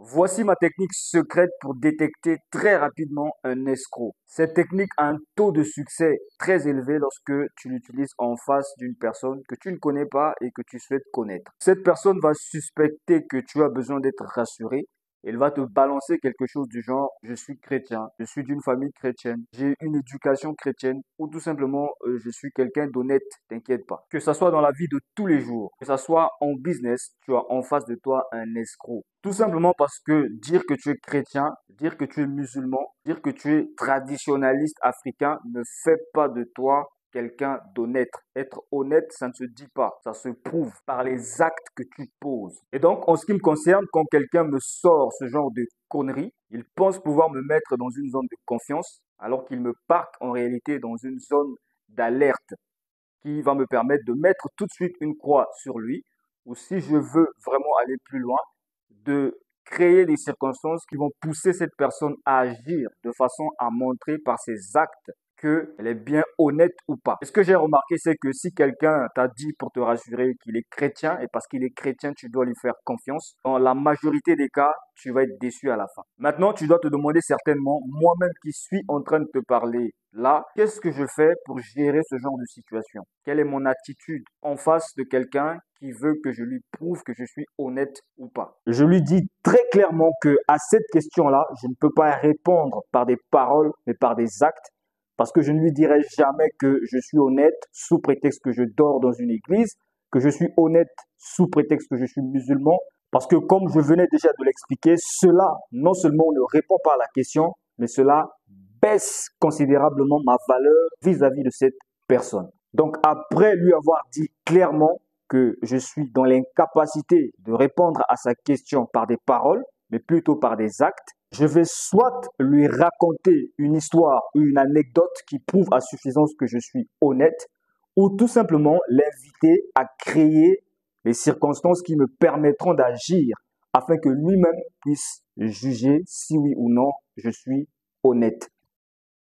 Voici ma technique secrète pour détecter très rapidement un escroc. Cette technique a un taux de succès très élevé lorsque tu l'utilises en face d'une personne que tu ne connais pas et que tu souhaites connaître. Cette personne va suspecter que tu as besoin d'être rassuré. Elle va te balancer quelque chose du genre, je suis chrétien, je suis d'une famille chrétienne, j'ai une éducation chrétienne ou tout simplement je suis quelqu'un d'honnête, t'inquiète pas. Que ça soit dans la vie de tous les jours, que ça soit en business, tu as en face de toi un escroc. Tout simplement parce que dire que tu es chrétien, dire que tu es musulman, dire que tu es traditionnaliste africain ne fait pas de toi quelqu'un d'honnête. Être honnête, ça ne se dit pas, ça se prouve par les actes que tu poses. Et donc, en ce qui me concerne, quand quelqu'un me sort ce genre de conneries, il pense pouvoir me mettre dans une zone de confiance, alors qu'il me parque en réalité dans une zone d'alerte qui va me permettre de mettre tout de suite une croix sur lui, ou si je veux vraiment aller plus loin, de créer des circonstances qui vont pousser cette personne à agir de façon à montrer par ses actes qu'elle est bien honnête ou pas. Et ce que j'ai remarqué, c'est que si quelqu'un t'a dit pour te rassurer qu'il est chrétien, et parce qu'il est chrétien, tu dois lui faire confiance, dans la majorité des cas, tu vas être déçu à la fin. Maintenant, tu dois te demander certainement, moi-même qui suis en train de te parler là, qu'est-ce que je fais pour gérer ce genre de situation? Quelle est mon attitude en face de quelqu'un qui veut que je lui prouve que je suis honnête ou pas? Je lui dis très clairement que à cette question-là, je ne peux pas répondre par des paroles, mais par des actes, parce que je ne lui dirai jamais que je suis honnête sous prétexte que je dors dans une église, que je suis honnête sous prétexte que je suis musulman, parce que comme je venais déjà de l'expliquer, cela non seulement ne répond pas à la question, mais cela baisse considérablement ma valeur vis-à-vis de cette personne. Donc après lui avoir dit clairement que je suis dans l'incapacité de répondre à sa question par des paroles, mais plutôt par des actes, je vais soit lui raconter une histoire ou une anecdote qui prouve à suffisance que je suis honnête, ou tout simplement l'inviter à créer les circonstances qui me permettront d'agir afin que lui-même puisse juger si oui ou non je suis honnête.